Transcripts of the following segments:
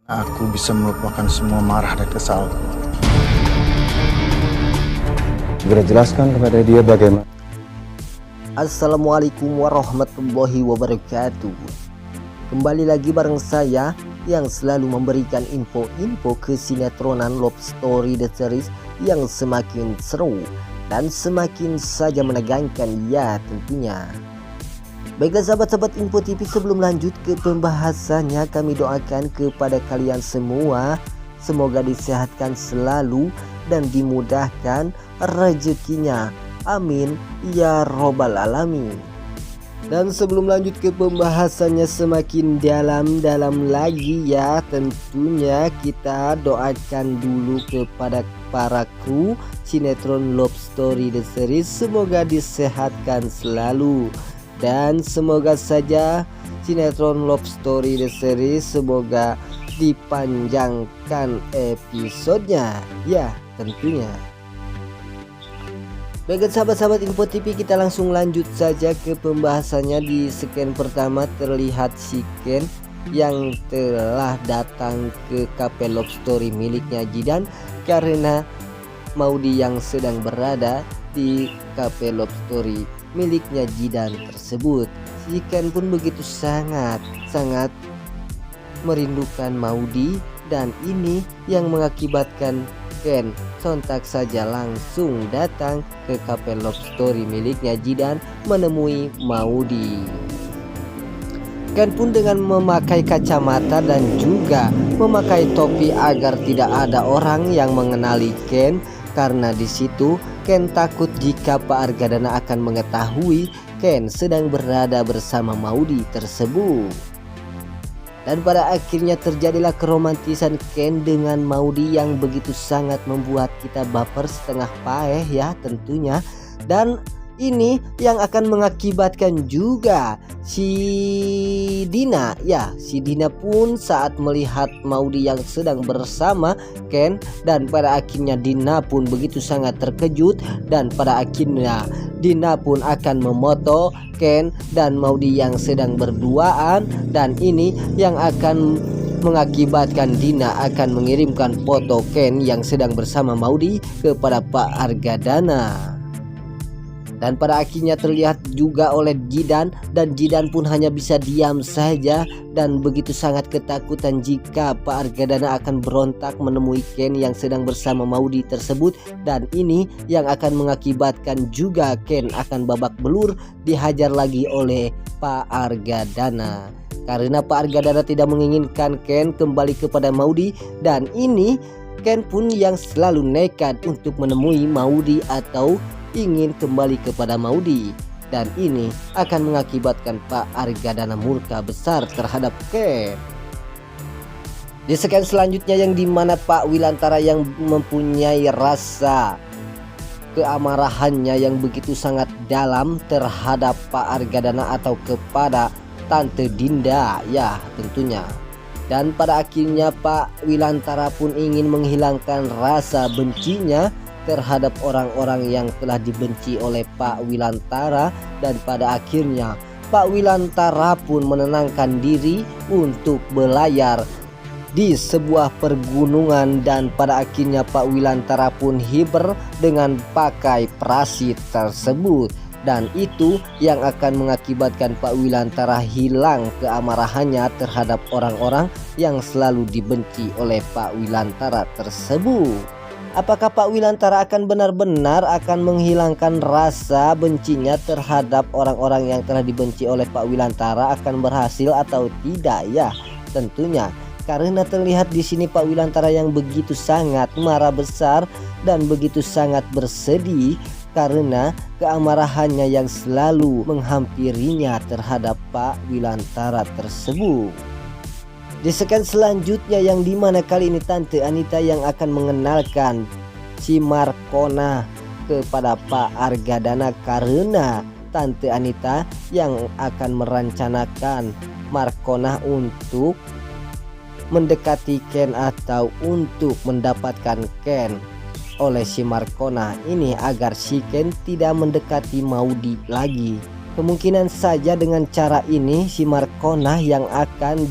Aku bisa melupakan semua marah dan kesalku. Segera jelaskan kepada dia bagaimana. Assalamualaikum warahmatullahi wabarakatuh. Kembali lagi bareng saya yang selalu memberikan info-info kesinetronan Love Story The Series yang semakin seru dan semakin saja menegangkan ya tentunya. Baiklah sahabat-sahabat Info TV, sebelum lanjut ke pembahasannya, kami doakan kepada kalian semua semoga disehatkan selalu dan dimudahkan rezekinya. Amin ya robbal alamin. Dan sebelum lanjut ke pembahasannya semakin dalam lagi ya, tentunya kita doakan dulu kepada para kru sinetron Love Story The Series, semoga disehatkan selalu. Dan semoga saja sinetron Love Story The Series semoga dipanjangkan episodenya ya tentunya. Baik sahabat-sahabat Info TV, kita langsung lanjut saja ke pembahasannya. Di scan pertama terlihat si Ken yang telah datang ke kafe Love Story miliknya Jidan karena Maudy yang sedang berada di kafe Love Story miliknya Jidan tersebut. Si Ken pun begitu sangat merindukan Maudy, dan ini yang mengakibatkan Ken sontak saja langsung datang ke kafe Love Story miliknya Jidan menemui Maudy. Ken pun dengan memakai kacamata dan juga memakai topi agar tidak ada orang yang mengenali Ken, karena di situ Ken takut jika Pak Argadana akan mengetahui Ken sedang berada bersama Maudy tersebut. Dan pada akhirnya terjadilah keromantisan Ken dengan Maudy yang begitu sangat membuat kita baper setengah paeh ya tentunya. Dan ini yang akan mengakibatkan juga si Dina pun saat melihat Maudy yang sedang bersama Ken, dan pada akhirnya Dina pun begitu sangat terkejut, dan pada akhirnya Dina pun akan memoto Ken dan Maudy yang sedang berduaan, dan ini yang akan mengakibatkan Dina akan mengirimkan foto Ken yang sedang bersama Maudy kepada Pak Argadana. Dan pada akhirnya terlihat juga oleh Jidan, dan Jidan pun hanya bisa diam saja dan begitu sangat ketakutan jika Pak Argadana akan berontak menemui Ken yang sedang bersama Maudy tersebut, dan ini yang akan mengakibatkan juga Ken akan babak belur dihajar lagi oleh Pak Argadana. Karena Pak Argadana tidak menginginkan Ken kembali kepada Maudy, dan ini Ken pun yang selalu nekat untuk menemui Maudy atau ingin kembali kepada Maudy, dan ini akan mengakibatkan Pak Argadana murka besar terhadap Ken. Di scan selanjutnya yang dimana Pak Wilantara yang mempunyai rasa keamarahannya yang begitu sangat dalam terhadap Pak Argadana atau kepada Tante Dinda ya tentunya. Dan pada akhirnya Pak Wilantara pun ingin menghilangkan rasa bencinya terhadap orang-orang yang telah dibenci oleh Pak Wilantara, dan pada akhirnya Pak Wilantara pun menenangkan diri untuk berlayar di sebuah pergunungan, dan pada akhirnya Pak Wilantara pun hiber dengan pakai prasit tersebut, dan itu yang akan mengakibatkan Pak Wilantara hilang keamarahannya terhadap orang-orang yang selalu dibenci oleh Pak Wilantara tersebut. Apakah Pak Wilantara akan benar-benar akan menghilangkan rasa bencinya terhadap orang-orang yang telah dibenci oleh Pak Wilantara, akan berhasil atau tidak ya tentunya, karena terlihat di sini Pak Wilantara yang begitu sangat marah besar dan begitu sangat bersedih karena keamarahannya yang selalu menghampirinya terhadap Pak Wilantara tersebut. Di scan selanjutnya yang dimana kali ini Tante Anita yang akan mengenalkan si Markona kepada Pak Argadana, karena Tante Anita yang akan merencanakan Markona untuk mendekati Ken atau untuk mendapatkan Ken oleh si Markona ini, agar si Ken tidak mendekati Maudy lagi. Kemungkinan saja dengan cara ini si Markona yang akan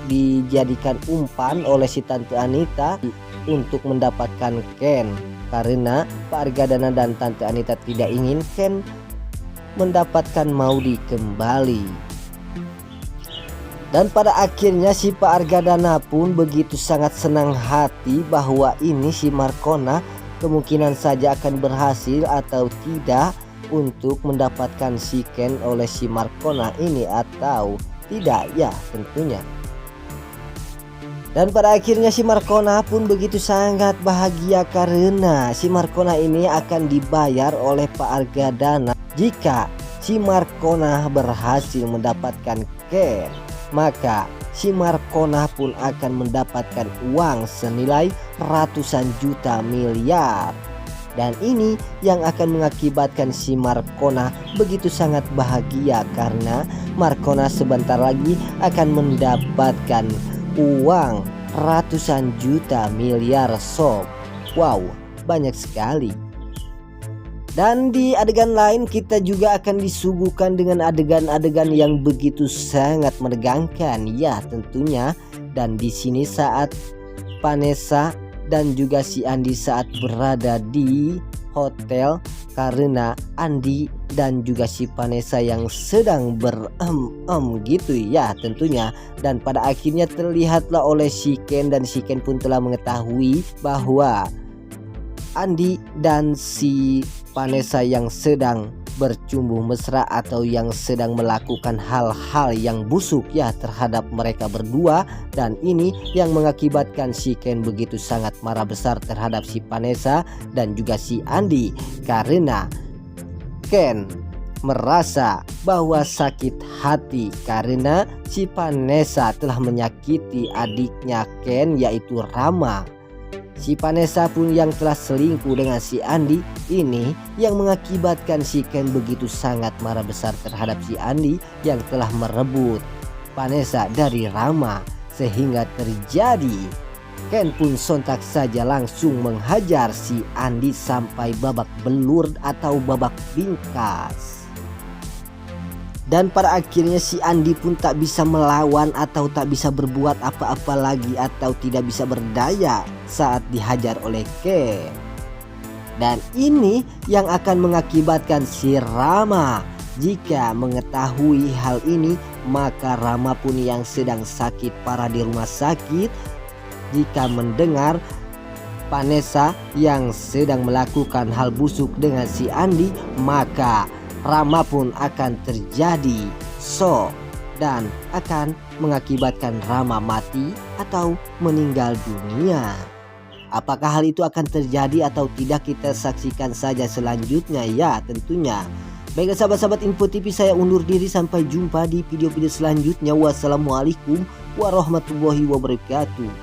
dijadikan umpan oleh si Tante Anita untuk mendapatkan Ken, karena Pak Argadana dan Tante Anita tidak ingin Ken mendapatkan Maudy kembali. Dan pada akhirnya si Pak Argadana pun begitu sangat senang hati bahwa ini si Markona kemungkinan saja akan berhasil atau tidak untuk mendapatkan si Ken oleh si Markona ini atau tidak ya tentunya. Dan pada akhirnya si Markona pun begitu sangat bahagia karena si Markona ini akan dibayar oleh Pak Argadana. Jika si Markona berhasil mendapatkan Ken, maka si Markona pun akan mendapatkan uang senilai ratusan juta miliar. Dan ini yang akan mengakibatkan si Markona begitu sangat bahagia karena Markona sebentar lagi akan mendapatkan uang ratusan juta miliar sob. Wow, banyak sekali. Dan di adegan lain kita juga akan disuguhkan dengan adegan-adegan yang begitu sangat menegangkan ya tentunya. Dan di sini saat Vanessa dan juga si Andi saat berada di hotel karena Andi dan juga si Vanessa yang sedang gitu ya tentunya. Dan pada akhirnya terlihatlah oleh si Ken dan si Ken pun telah mengetahui bahwa Andi dan si Vanessa yang sedang bercumbu mesra atau yang sedang melakukan hal-hal yang busuk ya terhadap mereka berdua. Dan ini yang mengakibatkan si Ken begitu sangat marah besar terhadap si Vanessa dan juga si Andi karena Ken merasa bahwa sakit hati karena si Vanessa telah menyakiti adiknya Ken yaitu Rama. Si Vanessa pun yang telah selingkuh dengan si Andi ini yang mengakibatkan si Ken begitu sangat marah besar terhadap si Andi yang telah merebut Vanessa dari Rama. Sehingga terjadi Ken pun sontak saja langsung menghajar si Andi sampai babak belur atau babak bingkas. Dan pada akhirnya si Andi pun tak bisa melawan atau tak bisa berbuat apa-apa lagi atau tidak bisa berdaya saat dihajar oleh Ken. Dan ini yang akan mengakibatkan si Rama. Jika mengetahui hal ini, maka Rama pun yang sedang sakit parah di rumah sakit, jika mendengar Vanessa yang sedang melakukan hal busuk dengan si Andi, maka Rama pun akan terjadi shock dan akan mengakibatkan Rama mati atau meninggal dunia. Apakah hal itu akan terjadi atau tidak, kita saksikan saja selanjutnya ya tentunya. Baiklah sahabat-sahabat Info TV, saya undur diri, sampai jumpa di video-video selanjutnya. Wassalamualaikum warahmatullahi wabarakatuh.